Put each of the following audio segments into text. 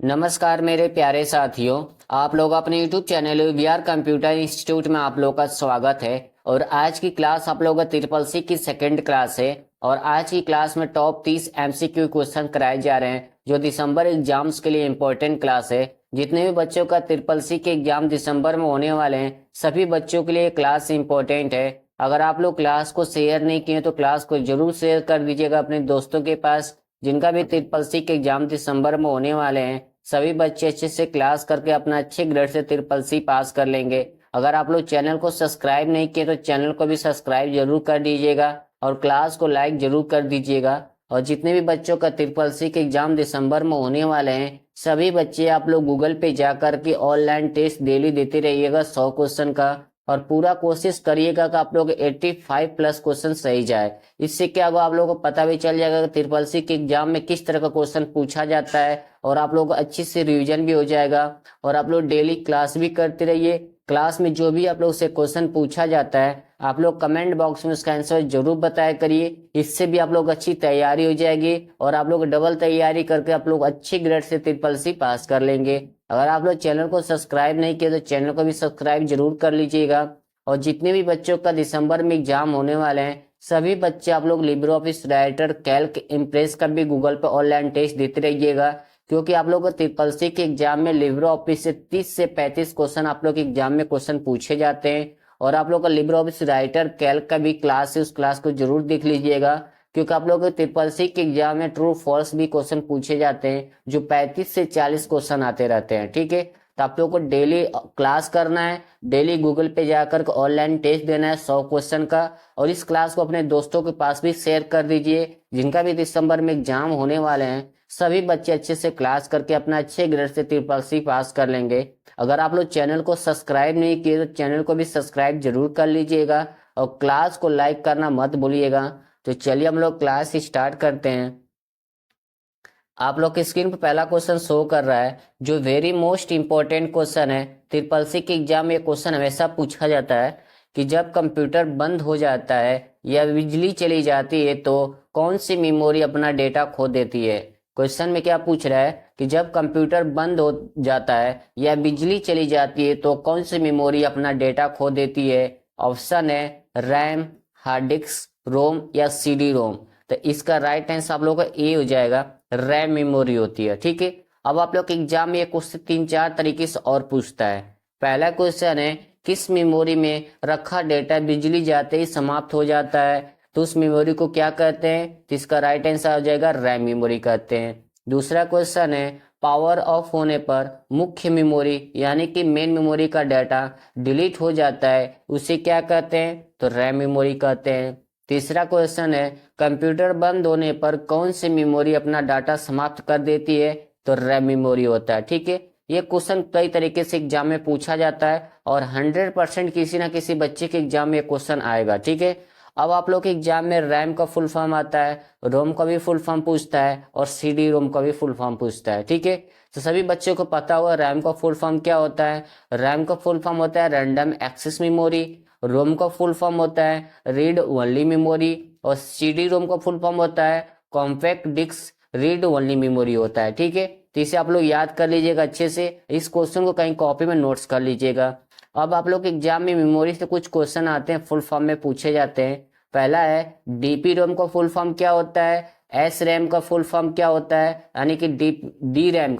नमस्कार मेरे प्यारे साथियों। आप लोग अपने YouTube channel VR computer institute में आप लोग का स्वागत है। और आज की क्लास आप लोगों का ट्रिपल सी की सेकंड क्लास है। और आज की क्लास में टॉप 30 एमसीक्यू क्वेश्चन कराए जा रहे हैं जो दिसंबर एग्जाम्स के लिए इम्पोर्टेंट क्लास है। जितने भी बच्चों का ट्रिपल सी के एग्जाम दिसंबर में होने वाले हैं सभी बच्चों के लिए क्लास इंपॉर्टेंट है। अगर आप लोग क्लास को शेयर नहीं किए तो क्लास को जरूर शेयर कर दीजिएगा अपने दोस्तों के पास जिनका भी ट्रिपल सी के एग्जाम दिसंबर में होने वाले हैं। सभी बच्चे अच्छे से क्लास करके अपना अच्छे ग्रेड से ट्रिपल सी पास कर लेंगे। अगर आप लोग चैनल को सब्सक्राइब नहीं किए तो चैनल को भी सब्सक्राइब जरूर कर दीजिएगा और क्लास को लाइक जरूर कर दीजिएगा। और जितने भी बच्चों का ट्रिपल सी के एग्जाम दिसंबर में होने वाले हैं सभी बच्चे आप लोग गूगल पे जा करके ऑनलाइन टेस्ट डेली देते रहिएगा 100 क्वेश्चन का। और पूरा कोशिश करिएगा कि आप लोग 85 प्लस क्वेश्चन सही जाए। इससे क्या होगा, आप लोगों को पता भी चल जाएगा कि ट्रिपल सी के एग्जाम में किस तरह का क्वेश्चन पूछा जाता है और आप लोगों को अच्छी से रिवीजन भी हो जाएगा। और आप लोग डेली क्लास भी करते रहिए। क्लास में जो भी आप लोग से क्वेश्चन पूछा जाता है आप लोग कमेंट बॉक्स में उसका आंसर जरूर बताया करिए। इससे भी आप लोग अच्छी तैयारी हो जाएगी और आप लोग डबल तैयारी करके आप लोग अच्छी ग्रेड से ट्रिपल सी पास कर लेंगे। अगर आप लोग चैनल को सब्सक्राइब नहीं किए तो चैनल को भी सब्सक्राइब जरूर कर लीजिएगा। और जितने भी बच्चों का दिसंबर में एग्जाम होने वाले हैं सभी बच्चे आप लोग Libre office writer, Calc, impress का भी गूगल पे ऑनलाइन टेस्ट देते रहिएगा। क्योंकि आप लोग को ट्रिपल सी के एग्जाम में लिब्रे ऑफिस से 30 से 35 क्वेश्चन आप लोग के एग्जाम में क्वेश्चन पूछे जाते हैं। और आप लोग का लिब्रे ऑफिस राइटर, कैल्क का भी क्लास है, उस क्लास को जरूर देख लीजिएगा। क्योंकि आप लोग ट्रिपल सी के एग्जाम में ट्रू फॉल्स भी क्वेश्चन पूछे जाते हैं जो 35 से 40 क्वेश्चन आते रहते हैं। ठीक है, तो आप लोग को डेली क्लास करना है, डेली गूगल पे जाकर ऑनलाइन टेस्ट देना है 100 क्वेश्चन का। और इस क्लास को अपने दोस्तों के पास भी शेयर कर दीजिए जिनका भी दिसंबर में एग्जाम होने वाले हैं। सभी बच्चे अच्छे से क्लास करके अपना अच्छे ग्रेड से ट्रिपल सी पास कर लेंगे। अगर आप लोग चैनल को सब्सक्राइब नहीं किए तो चैनल को भी सब्सक्राइब जरूर कर लीजिएगा और क्लास को लाइक करना मत भूलिएगा। तो चलिए हम लोग क्लास स्टार्ट करते हैं। आप लोग की स्क्रीन पर पहला क्वेश्चन शो कर रहा है जो वेरी मोस्ट इंपॉर्टेंट क्वेश्चन है। ट्रिपल सी के एग्जाम में क्वेश्चन हमेशा पूछा जाता है कि जब कंप्यूटर बंद हो जाता है या बिजली चली जाती है तो कौन सी मेमोरी अपना डेटा खो देती है। क्वेश्चन में क्या पूछ रहा है कि जब कंप्यूटर बंद हो जाता है या बिजली चली जाती है तो कौन सी मेमोरी अपना डेटा खो देती है। ऑप्शन है रैम, हार्ड डिस्क, रोम या सीडी रोम। तो इसका राइट आंसर आप लोगों का ए हो जाएगा, रैम मेमोरी होती है। ठीक है, अब आप लोग के एग्जाम में ये क्वेश्चन 3-4 तरीके से और पूछता है। पहला क्वेश्चन है किस मेमोरी में रखा डेटा बिजली जाते ही समाप्त हो जाता है तो उस मेमोरी को क्या कहते हैं। तो इसका राइट आंसर हो जाएगा रैम मेमोरी कहते हैं। दूसरा क्वेश्चन है पावर ऑफ होने पर मुख्य मेमोरी यानी कि मेन मेमोरी का डाटा डिलीट हो जाता है उसे क्या कहते हैं, तो रैम मेमोरी कहते हैं। तीसरा क्वेश्चन है कंप्यूटर बंद होने पर कौन सी मेमोरी अपना डाटा समाप्त कर देती है, तो रैम मेमोरी होता है। ठीक है, ये क्वेश्चन कई तरीके से एग्जाम में पूछा जाता है और 100% किसी ना किसी बच्चे के एग्जाम में क्वेश्चन आएगा। ठीक है, अब आप लोग के एग्जाम में रैम का फुल फॉर्म आता है, रोम का भी फुल फॉर्म पूछता है और सीडी रोम का भी फुल फॉर्म पूछता है। ठीक है, तो सभी बच्चों को पता हुआ रैम का फुल फॉर्म क्या होता है। रैम का फुल फॉर्म होता है रैंडम एक्सेस मेमोरी, रोम का फुल फॉर्म होता है रीड ओनली मेमोरी और सीडी रोम का फुल फॉर्म होता है compact disc read only memory होता है। ठीक है, तो इसे आप लोग याद कर लीजिएगा अच्छे से। इस क्वेश्चन को कहीं कॉपी में नोट्स कर लीजिएगा। अब आप लोग के एग्जाम में मेमोरी से कुछ क्वेश्चन आते हैं, फुल फॉर्म में पूछे जाते हैं। पहला है डीपी रोम का फुल फॉर्म क्या होता है, एस रैम का फुल फॉर्म क्या होता है, यानी कि डी रैम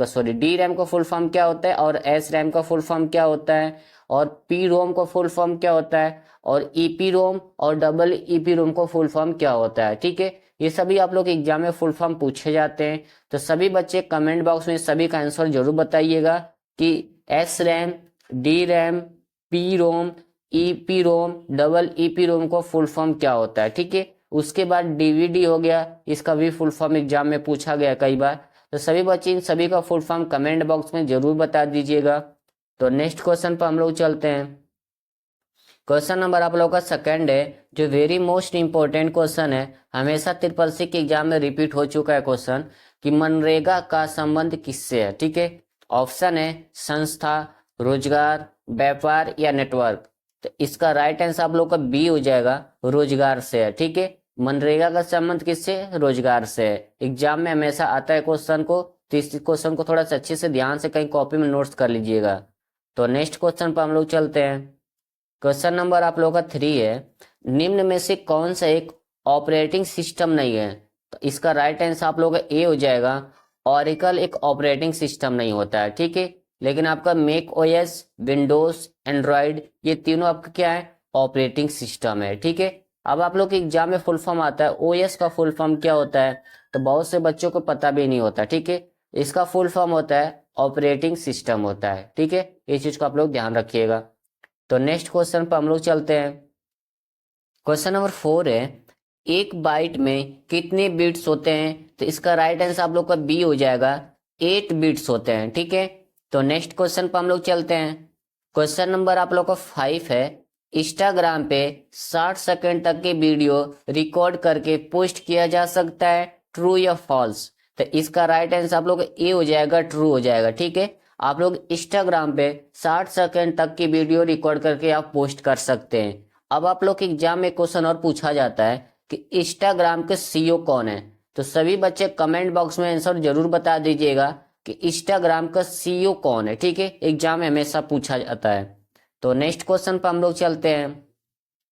का फुल फॉर्म क्या होता है और एस रैम का फुल फॉर्म क्या होता है, और पी रोम का फुल फॉर्म क्या होता है, और ईपी रोम और डबल ईपी रोम का फुल फॉर्म क्या होता है। ठीक है, ये सभी आप लोग एग्जाम में फुल फॉर्म पूछे जाते हैं। तो सभी बच्चे कमेंट बॉक्स में सभी का आंसर जरूर बताइएगा कि S RAM, D RAM, P ROM, EP ROM, double EP ROM का फुल फॉर्म क्या होता है। ठीक है, उसके बाद डीवीडी हो गया, इसका भी फुल फॉर्म एग्जाम में पूछा गया कई बार। तो सभी बच्चे इन सभी का फुल फॉर्म कमेंट बॉक्स में जरूर बता दीजिएगा। तो नेक्स्ट क्वेश्चन पर हम लोग चलते हैं। क्वेश्चन नंबर आप लोगों का सेकंड है जो वेरी मोस्ट इंपॉर्टेंट क्वेश्चन है, हमेशा ट्रिपल सी के एग्जाम में रिपीट हो चुका है क्वेश्चन कि मनरेगा का संबंध किससे है। ठीक है, ऑप्शन है संस्था, रोजगार, व्यापार या नेटवर्क। तो इसका राइट आंसर आप लोग का बी हो जाएगा, रोजगार से है। ठीक है, मनरेगा का संबंध किससे, रोजगार से है। एग्जाम में हमेशा आता है क्वेश्चन को, तो इस क्वेश्चन को थोड़ा सा अच्छे से ध्यान से कहीं कॉपी में नोट्स कर लीजिएगा। तो नेक्स्ट क्वेश्चन पर हम लोग चलते हैं। क्वेश्चन नंबर आप लोगों का 3 है, निम्न में से कौन सा एक ऑपरेटिंग सिस्टम नहीं है? तो इसका राइट आंसर आप लोगों का ए हो जाएगा। ऑरेकल एक ऑपरेटिंग सिस्टम नहीं होता है, ठीक है। लेकिन आपका मैक ओएस, विंडोज, एंड्रॉयड, ये तीनों आपका क्या है? ऑपरेटिंग सिस्टम है, ठीक है। अब आप लोग के एग्जाम में फुल फॉर्म आता है, ओएस का फुल फॉर्म क्या होता है? तो बहुत से बच्चों को पता भी नहीं होता, ठीक है। इसका फुल फॉर्म होता है ऑपरेटिंग सिस्टम होता है, ठीक है। इस चीज को आप लोग ध्यान रखिएगा। तो नेक्स्ट क्वेश्चन पर हम लोग चलते हैं। क्वेश्चन नंबर 4 है, एक बाइट में कितने बिट्स होते हैं? तो इसका राइट आंसर आप लोग का बी हो जाएगा, 8 बिट्स होते हैं, ठीक है। तो नेक्स्ट क्वेश्चन पर हम लोग चलते हैं। क्वेश्चन नंबर आप लोग का 5 है, इंस्टाग्राम पे 60 सेकंड तक के वीडियो रिकॉर्ड करके पोस्ट किया जा सकता है, ट्रू या फॉल्स? तो इसका राइट आंसर आप लोग ए हो जाएगा, ट्रू हो जाएगा, ठीक है। आप लोग इंस्टाग्राम पे 60 सेकंड तक की वीडियो रिकॉर्ड करके आप पोस्ट कर सकते हैं। अब आप लोग के एग्जाम में क्वेश्चन और पूछा जाता है कि इंस्टाग्राम के सीईओ कौन है? तो सभी बच्चे कमेंट बॉक्स में आंसर जरूर बता दीजिएगा कि इंस्टाग्राम का सीईओ कौन है, ठीक है। एग्जाम में हमेशा पूछा जाता है। तो नेक्स्ट क्वेश्चन पर हम लोग चलते हैं।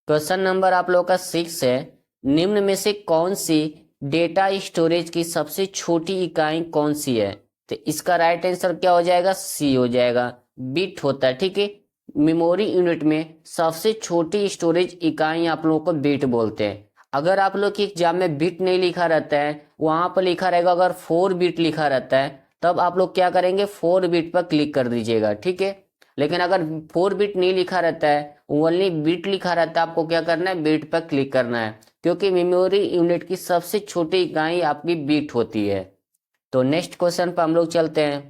क्वेश्चन नंबर आप लोग का 6 है, निम्न में से कौन सी डेटा स्टोरेज की सबसे छोटी इकाई कौन सी है? तो इसका राइट आंसर क्या हो जाएगा? सी हो जाएगा, बिट होता है, ठीक है। मेमोरी यूनिट में सबसे छोटी स्टोरेज इकाई आप लोगों को बिट बोलते हैं। अगर आप लोग के एग्जाम में बिट नहीं लिखा रहता है, वहां पर लिखा रहेगा अगर 4 बिट लिखा रहता है, तब आप लोग क्या करेंगे? 4 बिट पर क्लिक कर दीजिएगा, ठीक है। लेकिन अगर 4 बिट नहीं लिखा रहता है, ओनली बिट लिखा रहता है, आपको क्या करना है? बिट पर क्लिक करना है, क्योंकि मेमोरी यूनिट की सबसे छोटी इकाई आपकी बिट होती है। तो नेक्स्ट क्वेश्चन पर हम लोग चलते हैं।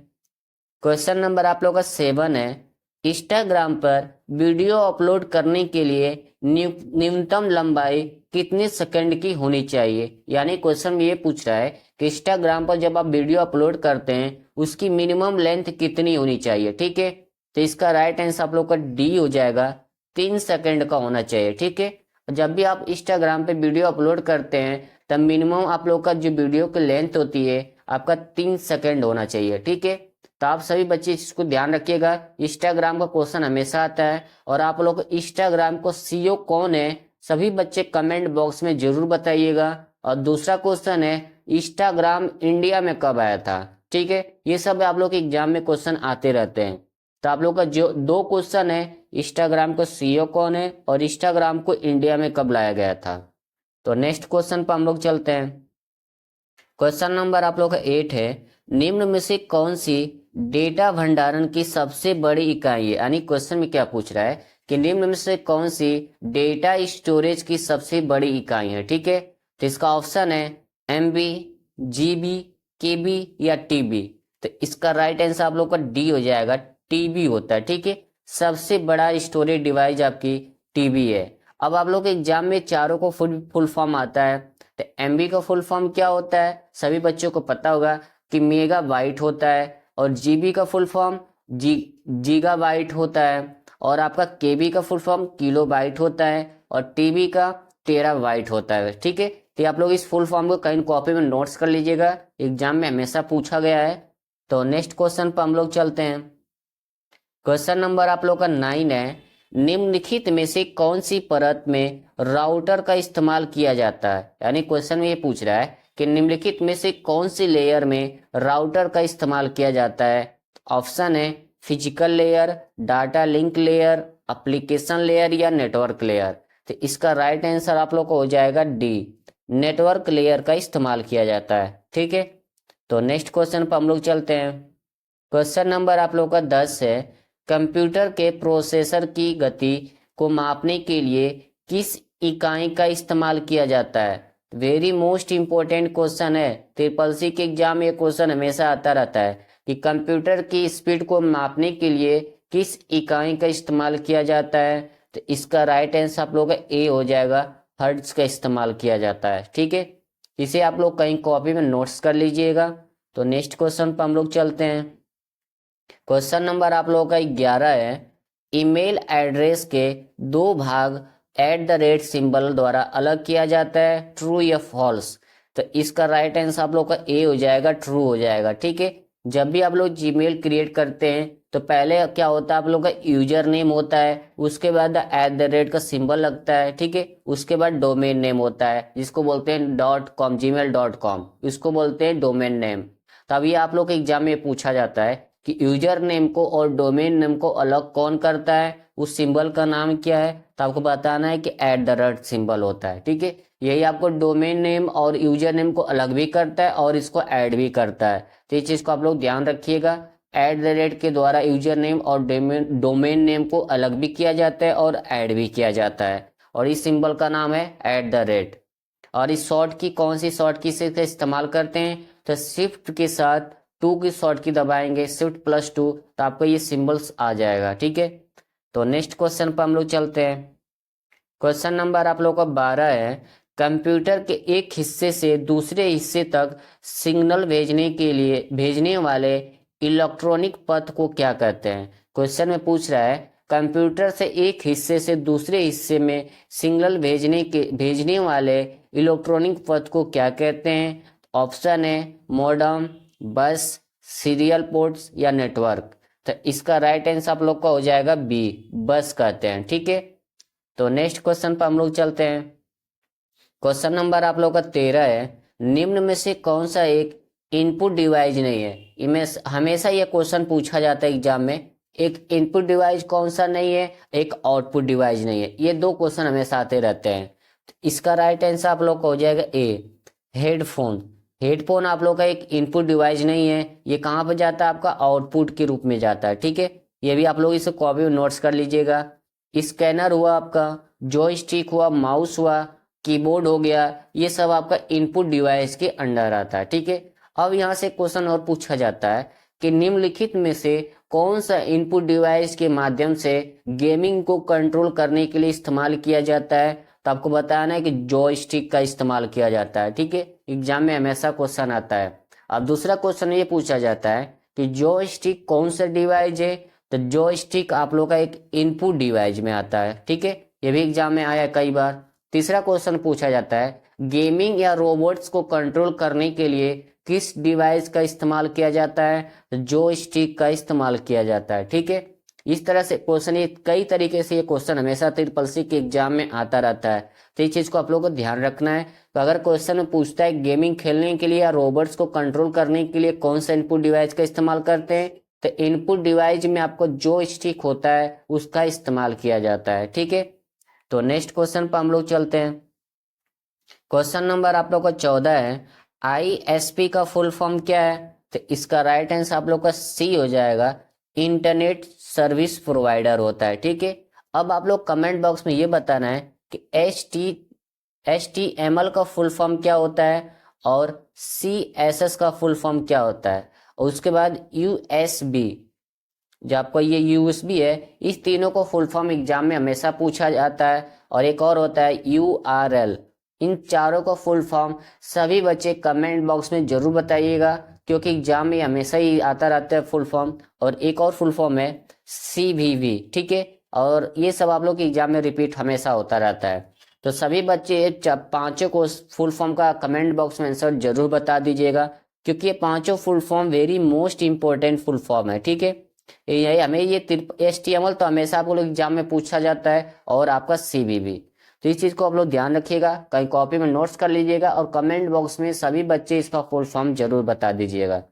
क्वेश्चन नंबर आप लोग का 7 है, इंस्टाग्राम पर वीडियो अपलोड करने के लिए न्यूनतम लंबाई कितने सेकंड की होनी चाहिए? यानी क्वेश्चन में ये पूछ रहा है कि इंस्टाग्राम पर जब आप वीडियो अपलोड करते हैं उसकी मिनिमम लेंथ कितनी होनी चाहिए, ठीक है। तो इसका राइट आंसर आप लोग का डी हो जाएगा, 3 सेकंड का होना चाहिए, ठीक है। जब भी आप इंस्टाग्राम पे वीडियो अपलोड करते हैं तब मिनिमम आप लोग का जो वीडियो की लेंथ होती है आपका 3 सेकंड होना चाहिए, ठीक है। तो आप सभी बच्चे इसको ध्यान रखिएगा, इंस्टाग्राम का क्वेश्चन हमेशा आता है। और आप लोग इंस्टाग्राम को सीईओ कौन है, सभी बच्चे कमेंट बॉक्स में जरूर बताइएगा। और दूसरा क्वेश्चन है, इंस्टाग्राम इंडिया में कब आया था, ठीक है। ये सब आप लोग के एग्जाम में क्वेश्चन आते रहते हैं। तो आप लोग का जो 2 क्वेश्चन है, इंस्टाग्राम को सीईओ कौन है और इंस्टाग्राम को इंडिया में कब लाया गया था। तो नेक्स्ट क्वेश्चन पर हम लोग चलते हैं। क्वेश्चन नंबर आप लोग का 8 है, निम्न में से कौन सी डेटा भंडारण की सबसे बड़ी इकाई है? यानी क्वेश्चन में क्या पूछ रहा है कि निम्न में से कौन सी डेटा स्टोरेज की सबसे बड़ी इकाई है, ठीक है। तो इसका ऑप्शन है एमबी, जीबी, केबी या टीबी। तो इसका राइट आंसर आप लोग का डी हो जाएगा, टीबी होता है, ठीक है। सबसे बड़ा स्टोरेज डिवाइस आपकी टीबी है। अब आप लोग के एग्जाम में चारों को फुल फॉर्म आता है। तो एमबी का फुल फॉर्म क्या होता है? सभी बच्चों को पता होगा कि मेगा बाइट होता है। और जीबी का फुल फॉर्म गीगा बाइट होता है। और आपका केबी का फुल फॉर्म किलो बाइट होता है। और टीबी का टेरा बाइट होता है, ठीक है। तो आप लोग इस फुल फॉर्म को कहीं कॉपी में नोट्स कर लीजिएगा, एग्जाम में हमेशा पूछा गया है। तो नेक्स्ट क्वेश्चन पर हम लोग चलते हैं। क्वेश्चन नंबर आप लोग का 9 है, निम्नलिखित में से कौन सी परत में राउटर का इस्तेमाल किया जाता है? यानी क्वेश्चन में ये पूछ रहा है कि निम्नलिखित में से कौन सी लेयर में राउटर का इस्तेमाल किया जाता है। ऑप्शन है physical layer, data link layer, application layer या नेटवर्क लेयर। तो इसका राइट आंसर आप लोग को हो जाएगा डी, नेटवर्क लेयर का इस्तेमाल किया जाता है, ठीक है। तो नेक्स्ट क्वेश्चन पर हम लोग चलते हैं। क्वेश्चन नंबर आप लोग का 10 है, कंप्यूटर के प्रोसेसर की गति को मापने के लिए किस इकाई का इस्तेमाल किया जाता है? वेरी मोस्ट इंपॉर्टेंट क्वेश्चन है, ट्रिपल सी के एग्जाम में क्वेश्चन हमेशा आता रहता है कि कंप्यूटर की स्पीड को मापने के लिए किस इकाई का इस्तेमाल किया जाता है। तो इसका राइट आंसर आप लोग का ए हो जाएगा, हर्ट्ज का इस्तेमाल किया जाता है, ठीक है। इसे आप लोग कहीं कॉपी में नोट्स कर लीजिएगा। तो नेक्स्ट क्वेश्चन पर हम लोग चलते हैं। क्वेश्चन नंबर आप लोगों का 11 है, ईमेल एड्रेस के 2 भाग @ सिंबल द्वारा अलग किया जाता है, ट्रू या फॉल्स? तो इसका राइट आंसर आप लोग का ए हो जाएगा, ट्रू हो जाएगा, ठीक है। जब भी आप लोग जीमेल क्रिएट करते हैं तो पहले क्या होता है, आप लोग का यूजर नेम होता है, उसके बाद @ का सिंबल लगता है, ठीक है। उसके बाद डोमेन नेम होता है जिसको बोलते हैं .com, gmail.com, इसको बोलते हैं डोमेन नेम। तब ये आप लोग के एग्जाम में पूछा जाता है कि यूजर नेम को और डोमेन नेम को अलग कौन करता है, उस सिंबल का नाम क्या है। तो आपको बताना है कि @ सिंबल होता है, ठीक है। यही आपको डोमेन नेम और यूजर नेम को अलग भी करता है और इसको ऐड भी करता है। तो इस चीज को आप लोग ध्यान रखिएगा। @ के द्वारा यूजर नेम और डोमेन नेम को अलग भी किया जाता है और ऐड भी किया जाता है, और इस सिंबल का नाम है @। और इस शॉर्ट की कौन सी शॉर्ट की से इस्तेमाल करते हैं, तो शिफ्ट के साथ 2 की शॉर्ट की दबाएंगे, शिफ्ट+2, तो आपको ये सिंबल्स आ जाएगा, ठीक है। तो नेक्स्ट क्वेश्चन पर हम लोग चलते हैं। क्वेश्चन नंबर आप लोग का 12 है, कंप्यूटर के एक हिस्से से दूसरे हिस्से तक सिग्नल भेजने के लिए भेजने वाले इलेक्ट्रॉनिक पथ को क्या कहते हैं। क्वेश्चन में पूछ रहा है कंप्यूटर से एक हिस्से से दूसरे हिस्से में सिग्नल भेजने वाले इलेक्ट्रॉनिक पथ को क्या कहते हैं। ऑप्शन है मॉडेम, बस, सीरियल पोर्ट्स या नेटवर्क। तो इसका राइट आंसर आप लोग का हो जाएगा बी, बस कहते हैं, ठीक है। तो नेक्स्ट क्वेश्चन पर हम लोग चलते हैं। क्वेश्चन नंबर आप लोग का 13 है, निम्न में से कौन सा एक इनपुट डिवाइस नहीं है। इनमें हमेशा यह क्वेश्चन पूछा जाता है एग्जाम में, एक इनपुट डिवाइस कौन सा नहीं है, एक आउटपुट डिवाइस नहीं है। ये दो क्वेश्चन हमेशा आते रहते हैं। तो इसका राइट आंसर आप लोग का हो जाएगा ए, हेडफोन। हेडफोन आप लोग का एक इनपुट डिवाइस नहीं है, ये कहाँ पर जाता है, आपका आउटपुट के रूप में जाता है, ठीक है। ये भी आप लोग इसे कॉपी में नोट्स कर लीजिएगा। स्कैनर हुआ आपका, जॉयस्टिक हुआ, माउस हुआ, कीबोर्ड हो गया, ये सब आपका इनपुट डिवाइस के अंडर आता है, ठीक है। अब यहाँ से क्वेश्चन और पूछा जाता है कि निम्नलिखित में से कौन सा इनपुट डिवाइस के माध्यम से गेमिंग को कंट्रोल करने के लिए इस्तेमाल किया जाता है। तो आपको बताना है कि जॉयस्टिक का इस्तेमाल किया जाता है, ठीक है। एग्जाम में हमेशा क्वेश्चन आता है। अब दूसरा क्वेश्चन ये पूछा जाता है कि जॉयस्टिक कौन सा डिवाइस है। तो जॉयस्टिक आप लोग का एक इनपुट डिवाइस में आता है, ठीक है। ये भी एग्जाम में आया है कई बार। तीसरा क्वेश्चन पूछा जाता है गेमिंग या रोबोट्स को कंट्रोल करने के लिए किस डिवाइस का इस्तेमाल किया जाता है। तो जॉयस्टिक का इस्तेमाल किया जाता है, ठीक है। इस तरह से क्वेश्चन, ये कई तरीके से ये क्वेश्चन हमेशा ट्रिपल के एग्जाम में आता रहता है। तो इस चीज को आप लोगों को ध्यान रखना है। तो अगर क्वेश्चन में पूछता है गेमिंग खेलने के लिए या रोबोट्स को कंट्रोल करने के लिए कौन सा इनपुट डिवाइस का इस्तेमाल करते हैं, तो इनपुट डिवाइस में आपको जो स्टिक होता है उसका इस्तेमाल किया जाता है, ठीक है। तो नेक्स्ट क्वेश्चन पर हम लोग चलते हैं। क्वेश्चन नंबर आप लोग का 14 है, ISP का फुल फॉर्म क्या है। तो इसका राइट आंसर आप लोग का सी हो जाएगा, इंटरनेट सर्विस प्रोवाइडर होता है, ठीक है। अब आप लोग कमेंट बॉक्स में ये बताना है कि HTML का फुल फॉर्म क्या होता है और CSS का फुल फॉर्म क्या होता है। और उसके बाद USB, जो आपको ये USB है, इस तीनों को फुल फॉर्म एग्जाम में हमेशा पूछा जाता है। और एक और होता है URL। इन चारों को फुल फॉर्म सभी बच्चे कमेंट बॉक्स में जरूर बताइएगा, क्योंकि एग्जाम में हमेशा ही आता रहता है फुल फॉर्म। और एक और फुल फॉर्म है CVV, ठीक है। और ये सब आप लोग के एग्जाम में रिपीट हमेशा होता रहता है। तो सभी बच्चे पांचों को फुल फॉर्म का कमेंट बॉक्स में आंसर जरूर बता दीजिएगा, क्योंकि ये पांचों full form very most important full form है, ठीक है। यही हमें ये HTML तो हमेशा आप लोग एग्जाम में पूछा जाता है, और आपका CVV। तो इस चीज को आप लोग ध्यान रखिएगा, कहीं कॉपी में नोट्स कर लीजिएगा, और कमेंट बॉक्स में सभी बच्चे इसका फुल फॉर्म जरूर बता दीजिएगा।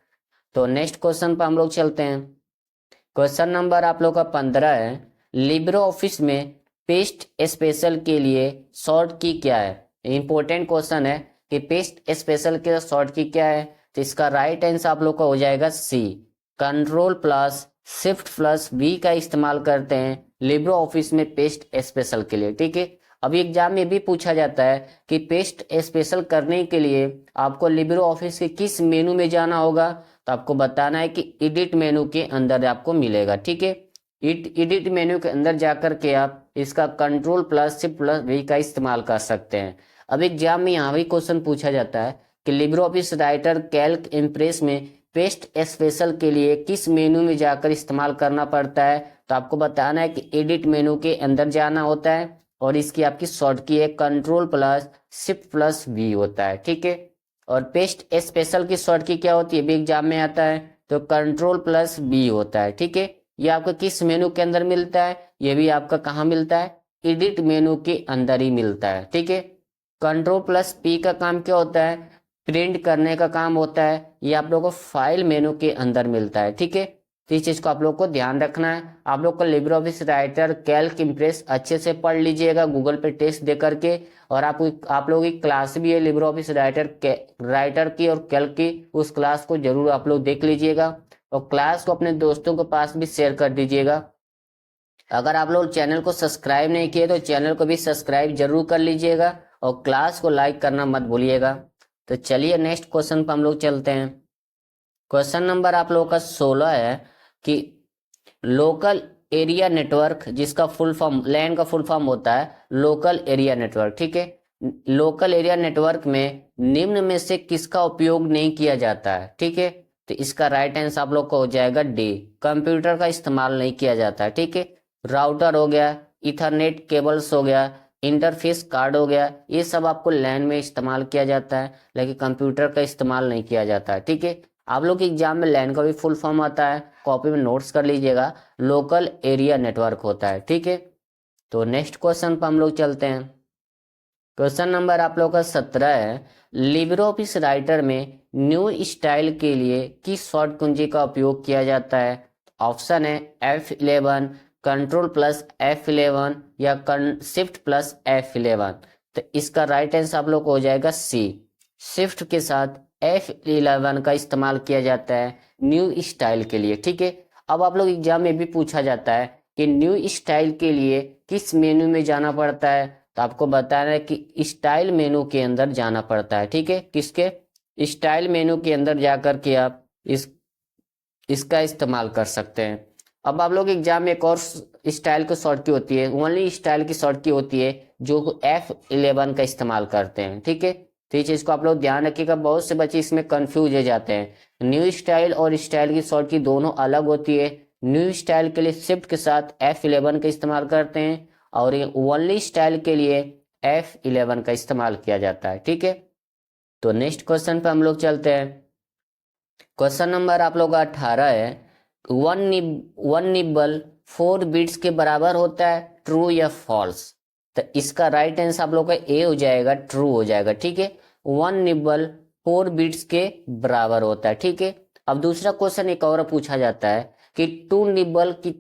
तो नेक्स्ट क्वेश्चन पर हम लोग चलते हैं। क्वेश्चन नंबर आप लोग का 15 है, लिब्रे ऑफिस में पेस्ट स्पेशल के लिए शॉर्ट की क्या है। इंपॉर्टेंट क्वेश्चन है कि पेस्ट स्पेशल के शॉर्ट की क्या है। तो इसका राइट आंसर आप लोग का हो जाएगा सी, Ctrl+Shift+V का इस्तेमाल करते हैं लिब्रे ऑफिस में पेस्ट स्पेशल के लिए, ठीक है। अभी एग्जाम में भी पूछा जाता है कि पेस्ट स्पेशल करने के लिए आपको लिब्रे ऑफिस के किस मेनू में जाना होगा। तो आपको बताना है कि एडिट मेनू के अंदर आपको मिलेगा, ठीक है। एडिट मेनू के अंदर जाकर के आप इसका Ctrl+Shift+V का इस्तेमाल कर सकते हैं। अब एग्जाम में यहाँ भी क्वेश्चन पूछा जाता है कि Libre office writer Calc impress में पेस्ट स्पेशल के लिए किस मेनू में जाकर इस्तेमाल करना पड़ता है। तो आपको बताना है कि एडिट मेनू के अंदर जाना होता है, और इसकी आपकी शॉर्ट की है Ctrl+Shift+V होता है, ठीक है। और पेस्ट स्पेशल की शॉर्ट की क्या होती है भी एग्जाम में आता है, तो कंट्रोल प्लस बी होता है। ठीक है, ये आपका किस मेनू के अंदर मिलता है? ये भी आपका कहाँ मिलता है? एडिट मेनू के अंदर ही मिलता है। ठीक है, कंट्रोल प्लस पी का काम क्या होता है? प्रिंट करने का काम होता है। ये आप लोगों को फाइल मेनू के अंदर मिलता है। ठीक है, तो इस चीज को आप लोग को ध्यान रखना है। आप लोग को Libre office writer, Calc, impress अच्छे से पढ़ लीजिएगा गूगल पे टेस्ट दे करके। और आप लोगों की क्लास भी है लिब्रे ऑफिस राइटर की और कैल्क की, उस क्लास को जरूर आप लोग देख लीजिएगा और क्लास को अपने दोस्तों के पास भी शेयर कर दीजिएगा। अगर आप लोग चैनल को सब्सक्राइब नहीं किए तो चैनल को भी सब्सक्राइब जरूर कर लीजिएगा और क्लास को लाइक करना मत भूलिएगा। तो चलिए नेक्स्ट क्वेश्चन पर हम लोग चलते हैं। क्वेश्चन नंबर आप लोगों का 16 है कि लोकल एरिया नेटवर्क, जिसका फुल फॉर्म लैन का फुल फॉर्म होता है लोकल एरिया नेटवर्क। ठीक है, लोकल एरिया नेटवर्क में निम्न में से किसका उपयोग नहीं किया जाता है? ठीक है, तो इसका राइट आंसर आप लोग को हो जाएगा डी, कंप्यूटर का इस्तेमाल नहीं किया जाता है। ठीक है, राउटर हो गया, इथरनेट केबल्स हो गया, इंटरफेस कार्ड हो गया, ये सब आपको लैन में इस्तेमाल किया जाता है, लेकिन कंप्यूटर का इस्तेमाल नहीं किया जाता है। ठीक है, आप लोग के एग्जाम में लैन का भी फुल फॉर्म आता है, कॉपी में नोट्स कर लीजिएगा, लोकल एरिया नेटवर्क होता है। ठीक है, तो नेक्स्ट क्वेश्चन पर हम लोग चलते हैं। क्वेश्चन नंबर आप लोग का 17 है, लिब्रे ऑफिस राइटर में न्यू स्टाइल के लिए किस शॉर्ट कुंजी का उपयोग किया जाता है? ऑप्शन है F11, कंट्रोल प्लस F11 या शिफ्ट प्लस F11। तो इसका राइट आंसर आप लोग को हो जाएगा सी, शिफ्ट के साथ F11 का इस्तेमाल किया जाता है न्यू स्टाइल के लिए। ठीक है, अब आप लोग एग्जाम में भी पूछा जाता है कि न्यू स्टाइल के लिए किस मेनू में जाना पड़ता है? तो आपको बताना है कि स्टाइल मेनू के अंदर जाना पड़ता है। ठीक है, किसके? स्टाइल मेनू के अंदर जाकर के आप इसका इस्तेमाल कर सकते हैं। अब आप लोग एग्जाम में एक और स्टाइल की शॉर्ट की होती है, ओनली स्टाइल की शॉर्ट की होती है जो F11 का इस्तेमाल करते हैं। ठीक है, तो ये चीज को आप लोग ध्यान रखिएगा, बहुत से बच्चे इसमें कंफ्यूज हो जाते हैं। न्यू स्टाइल और स्टाइल की शॉर्ट की दोनों अलग होती है। न्यू स्टाइल के लिए शिफ्ट के साथ F11 का इस्तेमाल करते हैं और ये ओनली स्टाइल के लिए F11 का इस्तेमाल किया जाता है। ठीक है, तो नेक्स्ट क्वेश्चन पे हम लोग चलते हैं। क्वेश्चन नंबर आप लोग का 18 है, वन निब्बल 4 बिट्स के बराबर होता है, ट्रू या फॉल्स? तो इसका राइट आंसर आप लोग का ए हो जाएगा, ट्रू हो जाएगा। ठीक है, 1 निब्बल 4 बिट्स के बराबर होता है। ठीक है, अब दूसरा क्वेश्चन एक और पूछा जाता है कि 2 निब्बल की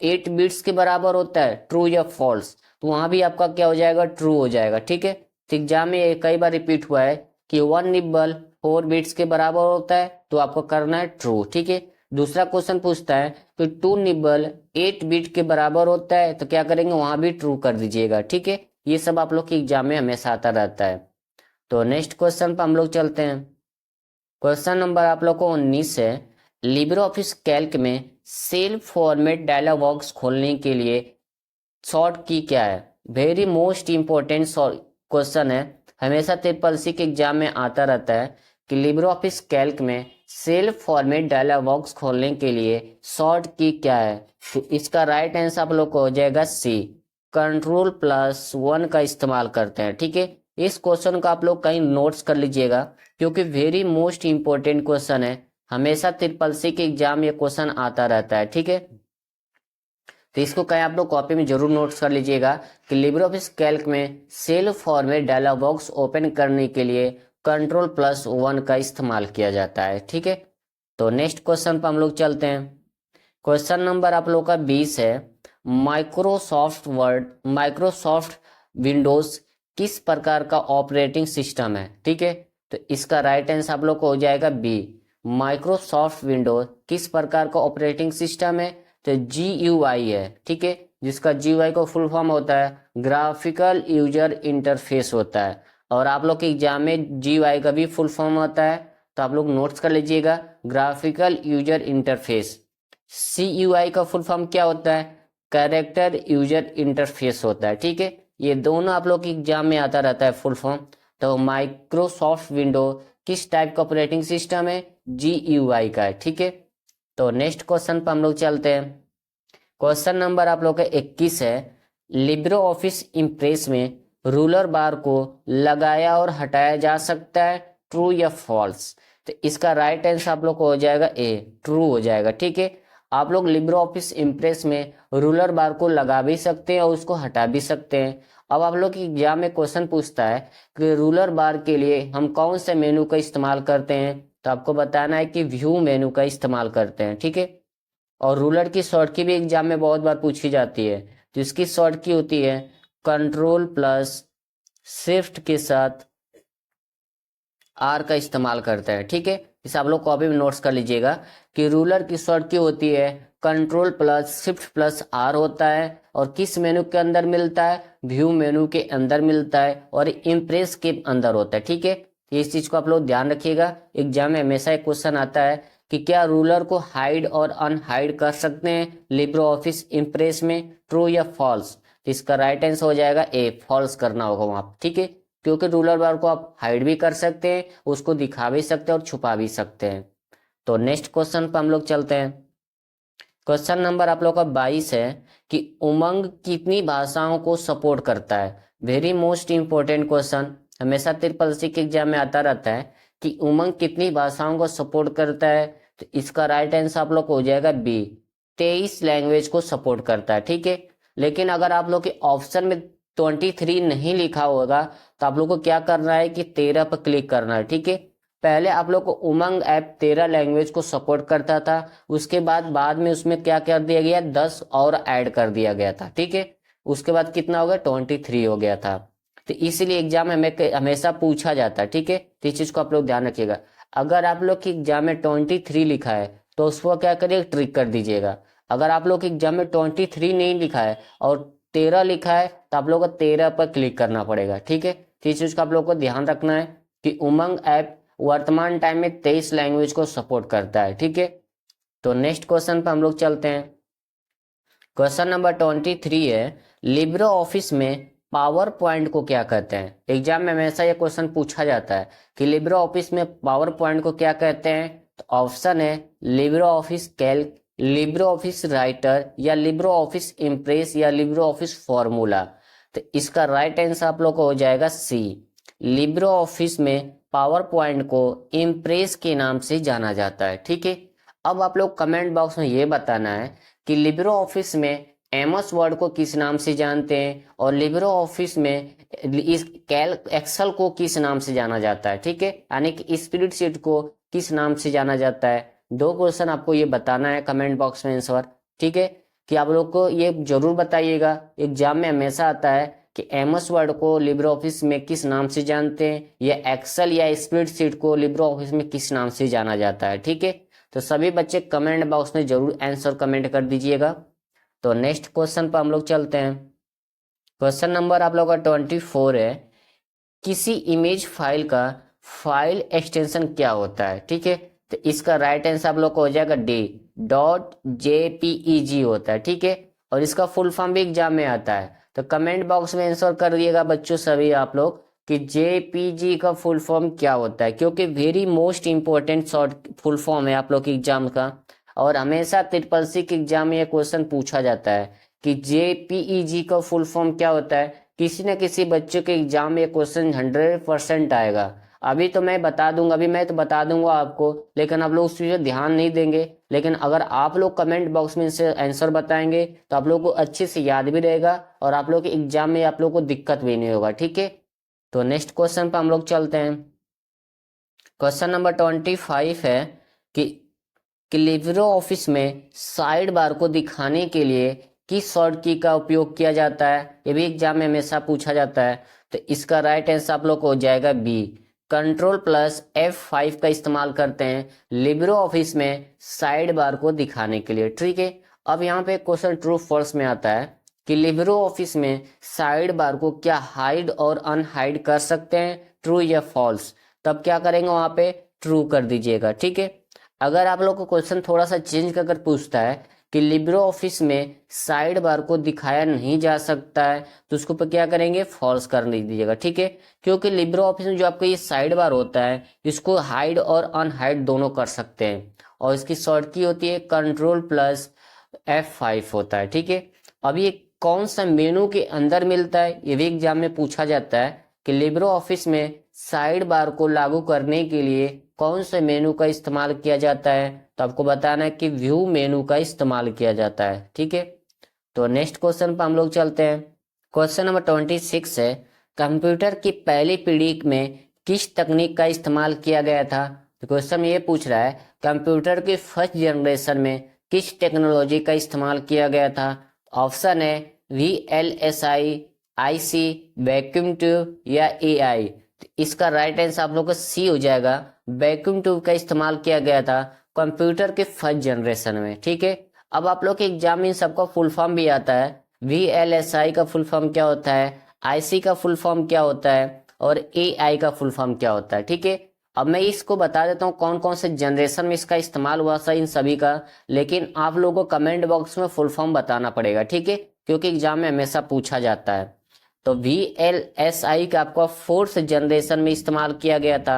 8 बिट्स के बराबर होता है, ट्रू या फॉल्स? तो वहां भी आपका क्या हो जाएगा? ट्रू हो जाएगा। ठीक है, तो एग्जाम में कई बार रिपीट हुआ है कि 1 निब्बल 4 बिट्स के बराबर होता है, तो आपको करना है ट्रू। ठीक है, दूसरा क्वेश्चन पूछता है कि 2 निब्बल 8 बिट के बराबर होता है, तो क्या करेंगे? वहां भी ट्रू कर दीजिएगा। ठीक है, ये सब आप लोग के एग्जाम में हमेशा आता रहता है। तो नेक्स्ट क्वेश्चन पर हम लोग चलते हैं। क्वेश्चन नंबर आप लोग को 19 है, लिब्रे ऑफिस कैल्क में सेल फॉर्मेट डायलॉग बॉक्स खोलने के लिए शॉर्ट की क्या है? वेरी मोस्ट इंपॉर्टेंट क्वेश्चन है, हमेशा ट्रिपल के एग्जाम में आता रहता है कि लिब्रे ऑफिस कैल्क में सेल फॉर्मेट डायलॉग बॉक्स खोलने के लिए शॉर्ट की क्या है? तो इसका राइट आंसर आप लोग को हो जाएगा सी, कंट्रोल प्लस 1 का इस्तेमाल करते हैं। ठीक है, इस क्वेश्चन का आप लोग कहीं नोट्स कर लीजिएगा क्योंकि वेरी मोस्ट इंपॉर्टेंट क्वेश्चन है, हमेशा ट्रिपल के एग्जाम में ये क्वेश्चन आता रहता है। ठीक है, तो इसको कहीं आप लोग कॉपी में जरूर नोट्स कर लीजिएगा कि लिब्रे ऑफिस कैल्क में cell format dialog box open करने के लिए कंट्रोल प्लस 1 का इस्तेमाल किया जाता है। ठीक है, तो नेक्स्ट क्वेश्चन पर हम लोग चलते हैं। क्वेश्चन नंबर आप लोग का 20 है, माइक्रोसॉफ्ट विंडोज किस प्रकार का ऑपरेटिंग सिस्टम है? ठीक है, तो इसका राइट आंसर आप लोग को हो जाएगा बी, माइक्रोसॉफ्ट विंडोज किस प्रकार का ऑपरेटिंग सिस्टम है? तो GUI है। ठीक है, जिसका GUI का फुल फॉर्म होता है ग्राफिकल यूजर इंटरफेस होता है, और आप लोग के एग्जाम में GUI का भी फुल फॉर्म होता है, तो आप लोग नोट्स कर लीजिएगा, ग्राफिकल यूजर इंटरफेस। CUI का फुल फॉर्म क्या होता है? कैरेक्टर यूजर इंटरफेस होता है। ठीक है, ये दोनों आप लोग के एग्जाम में आता रहता है फुल फॉर्म। तो माइक्रोसॉफ्ट विंडो किस टाइप का ऑपरेटिंग सिस्टम है? GUI का है। ठीक है, तो नेक्स्ट क्वेश्चन पर हम लोग चलते हैं। क्वेश्चन नंबर आप लोग का 21 है, लिब्रे ऑफिस इम्प्रेस में रूलर बार को लगाया और हटाया जा सकता है, ट्रू या फॉल्स? तो इसका राइट आंसर आप लोग को हो जाएगा ए, ट्रू हो जाएगा। ठीक है, आप लोग लिब्रे ऑफिस इम्प्रेस में रूलर बार को लगा भी सकते हैं और उसको हटा भी सकते हैं। अब आप लोग की एग्जाम में क्वेश्चन पूछता है कि रूलर बार के लिए हम कौन से मेनू का इस्तेमाल करते हैं, तो आपको बताना है कि व्यू मेनू का इस्तेमाल करते हैं। ठीक है, और रूलर की शॉर्ट की भी एग्जाम में बहुत बार पूछी जाती है, तो इसकी शॉर्ट की होती है कंट्रोल प्लस शिफ्ट के साथ आर का इस्तेमाल करता है। ठीक है, इसे आप लोग कॉपी में नोट्स कर लीजिएगा कि रूलर की शॉर्ट की होती है control plus shift plus R होता है, और किस मेनू के अंदर मिलता है, व्यू मेनू के अंदर मिलता है और इम्प्रेस के अंदर होता है। ठीक है, इस चीज को आप लोग ध्यान रखिएगा, एग्जाम में हमेशा एक क्वेश्चन आता है कि क्या रूलर को हाइड और अनहाइड कर सकते हैं लिब्रे ऑफिस इम्प्रेस में, ट्रू या फॉल्स। तो इसका राइट आंसर हो जाएगा ए, फॉल्स करना होगा वहां। ठीक है, क्योंकि रूलर बार को आप हाइड भी कर सकते हैं, उसको दिखा भी सकते हैं और छुपा भी सकते हैं। तो नेक्स्ट क्वेश्चन पर हम लोग चलते हैं। क्वेश्चन नंबर आप लोग का 22 है कि उमंग कितनी भाषाओं को सपोर्ट करता है। वेरी मोस्ट इंपोर्टेंट क्वेश्चन, हमेशा ट्रिपल सी के एग्जाम में आता रहता है कि उमंग कितनी भाषाओं को सपोर्ट करता है। तो इसका राइट आंसर आप लोग को हो जाएगा बी, 23 लैंग्वेज को सपोर्ट करता है। ठीक है, लेकिन अगर आप लोग के ऑप्शन में 23 नहीं लिखा होगा तो आप लोग को क्या करना है कि 13 पर क्लिक करना है। ठीक है, पहले आप लोग को उमंग ऐप 13 लैंग्वेज को सपोर्ट करता था, उसके बाद में उसमें क्या कर दिया गया, 10 और ऐड कर दिया गया था। ठीक है, उसके बाद कितना हो गया, 23 हो गया था। तो इसीलिए एग्जाम में हमेशा पूछा जाता है। ठीक है, तो इस चीज को आप लोग ध्यान रखिएगा। अगर आप लोग की एग्जाम में 23 लिखा है तो उसको क्या करिए, ट्रिक कर दीजिएगा। अगर आप लोग के एग्जाम में 23 नहीं लिखा है और 13 लिखा है तो आप लोग को 13 पर क्लिक करना पड़ेगा। ठीक है, तो इस चीज का आप लोग को ध्यान रखना है कि उमंग ऐप वर्तमान टाइम में 23 लैंग्वेज को सपोर्ट करता है। ठीक है, तो नेक्स्ट क्वेश्चन पर हम लोग चलते हैं। क्वेश्चन नंबर 23 है लिब्रे ऑफिस में पावर पॉइंट को क्या कहते हैं। एग्जाम में हमेशा यह क्वेश्चन पूछा जाता है कि लिब्रे ऑफिस में पावर पॉइंट को क्या कहते हैं। तो ऑप्शन है Libre Office Calc, Libre office writer, या लिब्रे ऑफिस इम्प्रेस, या लिब्रे ऑफिस फॉर्मूला। तो इसका राइट आंसर आप लोग को हो जाएगा सी, लिब्रे ऑफिस में पावर पॉइंट को इम्प्रेस के नाम से जाना जाता है। ठीक है, अब आप लोग कमेंट बॉक्स में ये बताना है कि लिब्रे ऑफिस में एमएस वर्ड को किस नाम से जानते हैं और लिब्रे ऑफिस में इस एक्सेल को किस नाम से जाना जाता है। ठीक है, यानी कि स्प्रेडशीट को किस नाम से जाना जाता है। 2 क्वेश्चन आपको ये बताना है कमेंट बॉक्स में आंसर। ठीक है, कि आप लोग को ये जरूर बताइएगा, एग्जाम में हमेशा आता है कि एमएस वर्ड को लिब्रे ऑफिस में किस नाम से जानते हैं, या एक्सेल या स्प्रेडशीट को लिब्रे ऑफिस में किस नाम से जाना जाता है। ठीक है, तो सभी बच्चे कमेंट बॉक्स में जरूर आंसर कमेंट कर दीजिएगा। तो नेक्स्ट क्वेश्चन पर हम लोग चलते हैं। क्वेश्चन नंबर आप लोग का 24 है किसी इमेज फाइल का फाइल एक्सटेंशन क्या होता है। ठीक है, तो इसका राइट आंसर आप लोग को हो जाएगा डी, .jpeg होता है। ठीक है, और इसका फुल फॉर्म भी एग्जाम में आता है, तो कमेंट बॉक्स में आंसर कर दिएगा बच्चों सभी आप लोग कि जेपीजी का फुल फॉर्म क्या होता है, क्योंकि very most important short full form है आप लोग के एग्जाम का। और हमेशा ट्रिपल सी के एग्जाम में यह क्वेश्चन पूछा जाता है कि जेपीईजी का फुल फॉर्म क्या होता है। किसी न किसी बच्चे के एग्जाम में क्वेश्चन 100% आएगा। अभी तो मैं बता दूंगा, अभी मैं तो बता दूंगा आपको, लेकिन आप लोग उस चीज पर ध्यान नहीं देंगे। लेकिन अगर आप लोग कमेंट बॉक्स में इसे आंसर बताएंगे तो आप लोग को अच्छे से याद भी रहेगा और आप लोग के एग्जाम में आप लोग को दिक्कत भी नहीं होगा। ठीक है, तो नेक्स्ट क्वेश्चन पर हम लोग चलते हैं। क्वेश्चन नंबर 25 है कि लिब्रे ऑफिस में साइड बार को दिखाने के लिए किस शॉर्ट की का उपयोग किया जाता है। ये भी एग्जाम में हमेशा पूछा जाता है, तो इसका राइट आंसर आप लोग को हो जाएगा बी, कंट्रोल प्लस F5 का इस्तेमाल करते हैं लिब्रे ऑफिस में साइड बार को दिखाने के लिए। ठीक है, अब यहाँ पे क्वेश्चन ट्रू फॉल्स में आता है कि लिब्रे ऑफिस में साइड बार को क्या हाइड और अनहाइड कर सकते हैं, ट्रू या फॉल्स। तब क्या करेंगे, वहां पे ट्रू कर दीजिएगा। ठीक है, अगर आप लोग को क्वेश्चन थोड़ा सा चेंज कर पूछता है कि लिब्रे ऑफिस में साइड बार को दिखाया नहीं जा सकता है, तो उसको पर क्या करेंगे, फॉल्स कर दीजिएगा। ठीक है, क्योंकि लिब्रे ऑफिस में जो आपका ये साइड बार होता है इसको हाइड और अनहाइड दोनों कर सकते हैं, और इसकी शॉर्ट की होती है कंट्रोल प्लस F5 होता है। ठीक है, अब ये कौन सा मेनू के अंदर मिलता है, ये भी एग्जाम में पूछा जाता है कि लिब्रे ऑफिस में साइड बार को लागू करने के लिए कौन से मेनू का इस्तेमाल किया जाता है? तो आपको बताना है कि व्यू मेनू का इस्तेमाल किया जाता है। ठीक है, तो नेक्स्ट क्वेश्चन पर हम लोग चलते हैं। क्वेश्चन नंबर 26 है, कंप्यूटर की पहली पीढ़ी में किस तकनीक का इस्तेमाल किया गया था? तो क्वेश्चन ये पूछ रहा है कंप्यूटर की फर्स्ट जनरेशन में किस टेक्नोलॉजी का इस्तेमाल किया गया था? ऑप्शन है VLSI, IC, वैक्यूम ट्यूब या AI। इसका राइट आंसर आप लोग का सी हो जाएगा, वैक्यूम ट्यूब का इस्तेमाल किया गया था कंप्यूटर के फर्स्ट जनरेशन में। ठीक है, अब आप लोग के एग्जाम में इन सबका फुल फॉर्म भी आता है। VLSI का फुल फॉर्म क्या होता है, IC का फुल फॉर्म क्या होता है और AI का फुल फॉर्म क्या होता है। ठीक है, अब मैं इसको बता देता हूँ कौन कौन से जनरेशन में इसका इस्तेमाल हुआ था इन सभी का, लेकिन आप लोगों को कमेंट बॉक्स में फुल फॉर्म बताना पड़ेगा। ठीक है, क्योंकि एग्जाम में हमेशा पूछा जाता है। तो VLSI का आपको फोर्थ जनरेशन में इस्तेमाल किया गया था,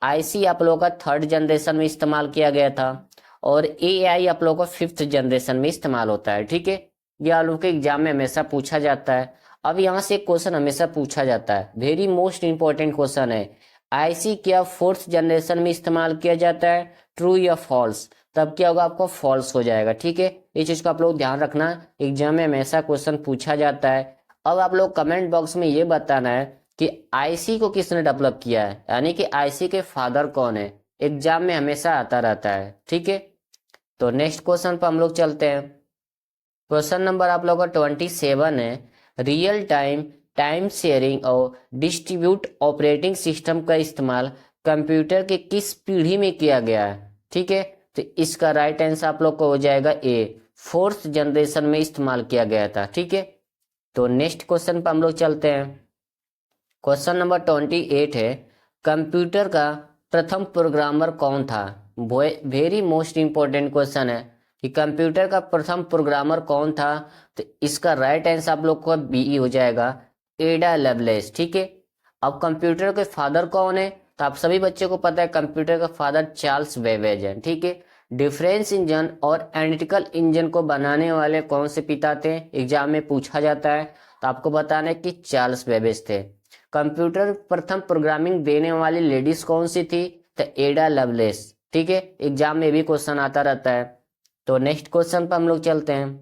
IC आप लोगों का थर्ड जनरेशन में इस्तेमाल किया गया था और AI आप लोगों का फिफ्थ जनरेशन में इस्तेमाल होता है। ठीक है, ये आप लोगों के एग्जाम में हमेशा पूछा जाता है। अब यहाँ से एक क्वेश्चन हमेशा पूछा जाता है, वेरी मोस्ट इंपॉर्टेंट क्वेश्चन है, IC क्या फोर्थ जनरेशन में इस्तेमाल किया जाता है, ट्रू या फॉल्स? तब क्या होगा, आपको फॉल्स हो जाएगा। ठीक है, इस चीज का आप लोग ध्यान रखना, एग्जाम में हमेशा क्वेश्चन पूछा जाता है। अब आप लोग कमेंट बॉक्स में ये बताना है कि IC को किसने डेवलप किया है, यानी कि IC के फादर कौन है, एग्जाम में हमेशा आता रहता है। ठीक है, तो नेक्स्ट क्वेश्चन पर हम लोग चलते हैं। क्वेश्चन नंबर आप लोगों का 27 है, रियल टाइम टाइम शेयरिंग और डिस्ट्रीब्यूट ऑपरेटिंग सिस्टम का इस्तेमाल कंप्यूटर के किस पीढ़ी में किया गया है? ठीक है, तो इसका राइट आंसर आप लोग को हो जाएगा ए, फोर्थ जनरेशन में इस्तेमाल किया गया था। ठीक है, तो नेक्स्ट क्वेश्चन पर हम लोग चलते हैं। क्वेश्चन नंबर 28 है, कंप्यूटर का प्रथम प्रोग्रामर कौन था? वेरी मोस्ट इंपॉर्टेंट क्वेश्चन है कि कंप्यूटर का प्रथम प्रोग्रामर कौन था? तो इसका राइट आंसर आप लोग को बी हो जाएगा, एडा लवलेस। ठीक है, अब कंप्यूटर के फादर कौन है? तो आप सभी बच्चों को पता है कंप्यूटर का फादर चार्ल्स बेबेज है। ठीक है, डिफरेंस इंजन और एनालिटिकल इंजन को बनाने वाले कौन से पिता थे, एग्जाम में पूछा जाता है। तो आपको बताना है कि चार्ल्स बेबेज थे। कंप्यूटर प्रथम प्रोग्रामिंग देने वाली लेडीज कौन सी थी? तो एडा लवलेस। ठीक है, एग्जाम में भी क्वेश्चन आता रहता है। तो नेक्स्ट क्वेश्चन पर हम लोग चलते हैं।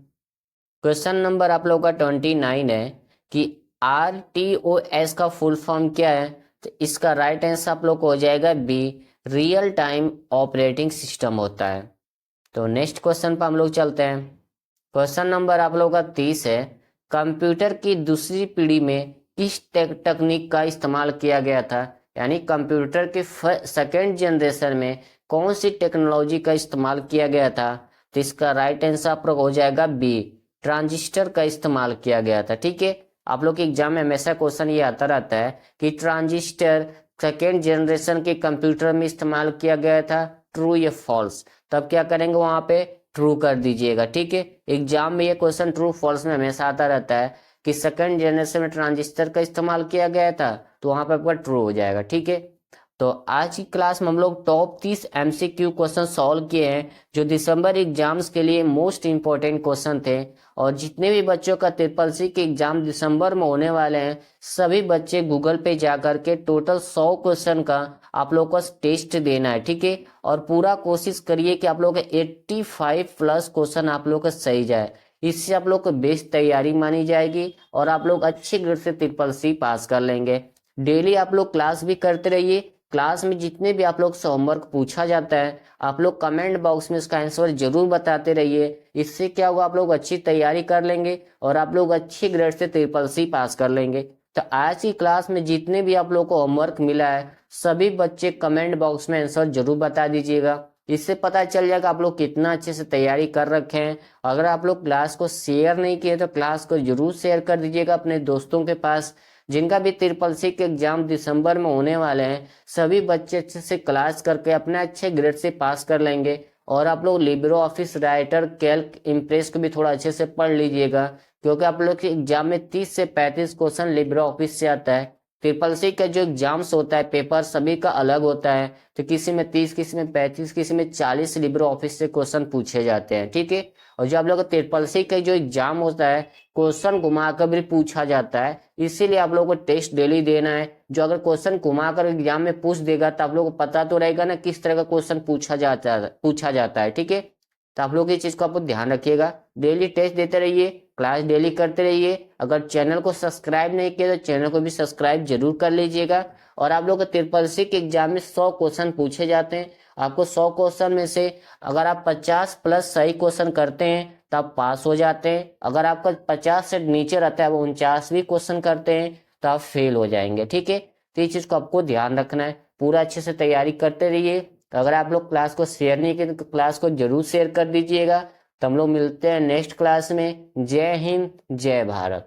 क्वेश्चन नंबर आप लोग का 29 है कि RTOS का फुल फॉर्म क्या है? तो इसका राइट आंसर आप लोग को हो जाएगा B, real time operating system होता है। तो नेक्स्ट क्वेश्चन पर हम लोग चलते हैं। क्वेश्चन नंबर आप लोग का 30 है, कंप्यूटर की दूसरी पीढ़ी में किस तकनीक का इस्तेमाल किया गया था? यानी कंप्यूटर के सेकेंड जनरेशन में कौन सी टेक्नोलॉजी का इस्तेमाल किया गया था? तो इसका राइट आंसर आप लोग हो जाएगा बी, ट्रांजिस्टर का इस्तेमाल किया गया था। ठीक है, आप लोग के एग्जाम में हमेशा क्वेश्चन ये आता रहता है कि ट्रांजिस्टर सेकेंड जनरेशन के कंप्यूटर में इस्तेमाल किया गया था, ट्रू या फॉल्स? तब क्या करेंगे, वहां पे ट्रू कर दीजिएगा। ठीक है, एग्जाम में ये क्वेश्चन ट्रू फॉल्स में हमेशा आता रहता है कि सेकंड जनरेशन में ट्रांजिस्टर का इस्तेमाल किया गया था, तो वहां पे आपका ट्रू हो जाएगा। ठीक है, तो आज की क्लास में हम लोग टॉप 30 MCQ क्वेश्चन सॉल्व किए हैं जो दिसंबर एग्जाम्स के लिए मोस्ट इंपॉर्टेंट क्वेश्चन थे। और जितने भी बच्चों का ट्रिपल के एग्जाम दिसंबर में होने वाले हैं, सभी बच्चे गूगल पे जाकर के टोटल 100 क्वेश्चन का आप लोग को टेस्ट देना है। ठीक है, और पूरा कोशिश करिए कि आप लोग 85 प्लस क्वेश्चन आप लोग का सही जाए, इससे आप लोग को बेस्ट तैयारी मानी जाएगी और आप लोग अच्छे ग्रेड से ट्रिपल पास कर लेंगे। डेली आप लोग क्लास भी करते रहिए, क्लास में जितने भी आप लोग से होमवर्क पूछा जाता है आप लोग कमेंट बॉक्स में इसका आंसर जरूर बताते रहिए। इससे क्या होगा, आप लोग अच्छी तैयारी कर लेंगे और आप लोग अच्छी ग्रेड से ट्रिपल पास कर लेंगे। तो आज की क्लास में जितने भी आप लोग को होमवर्क मिला है सभी बच्चे कमेंट बॉक्स में आंसर जरूर बता दीजिएगा, इससे पता चल जाएगा आप लोग कितना अच्छे से तैयारी कर रखे हैं। अगर आप लोग क्लास को शेयर नहीं किए तो क्लास को जरूर शेयर कर दीजिएगा अपने दोस्तों के पास, जिनका भी ट्रिपल के एग्जाम दिसंबर में होने वाले हैं। सभी बच्चे अच्छे से क्लास करके अपने अच्छे ग्रेड से पास कर लेंगे। और आप लोग Libre office writer, Calc, impress को भी थोड़ा अच्छे से पढ़ लीजिएगा, क्योंकि आप लोग के एग्जाम में 30 से 35 क्वेश्चन लिब्रो ऑफिस से आता है। ट्रिपल सी का जो एग्जाम्स होता है पेपर सभी का अलग होता है। तो किसी में 30, किसी में 35, किसी में 40 लिब्रे ऑफिस से क्वेश्चन पूछे जाते हैं, ठीक है। और जो आप लोग का ट्रिपल सी का जो एग्जाम होता है क्वेश्चन घुमा कर भी पूछा जाता है, इसीलिए आप लोगों को टेस्ट डेली देना है। जो अगर क्वेश्चन घुमा कर एग्जाम में पूछ देगा तो आप लोगों को पता तो रहेगा ना किस तरह का क्वेश्चन पूछा जाता है, ठीक है। तो आप लोग इस चीज को आपको ध्यान रखिएगा, डेली टेस्ट देते रहिए, क्लास डेली करते रहिए। अगर चैनल को सब्सक्राइब नहीं किया तो चैनल को भी सब्सक्राइब जरूर कर लीजिएगा। और आप लोग ट्रिपल सी के एग्जाम में 100 क्वेश्चन पूछे जाते हैं। आपको 100 क्वेश्चन में से अगर आप 50 प्लस सही क्वेश्चन करते हैं तो आप पास हो जाते हैं। अगर आपका 50 से नीचे रहता है, वो 49 भी क्वेश्चन करते हैं तो आप फेल हो जाएंगे, ठीक है। तो इस चीज को आपको ध्यान रखना है, पूरा अच्छे से तैयारी करते रहिए। अगर आप लोग क्लास को शेयर नहीं किए तो क्लास को जरूर शेयर कर दीजिएगा। तो हम लोग मिलते हैं नेक्स्ट क्लास में। जय हिंद, जय भारत।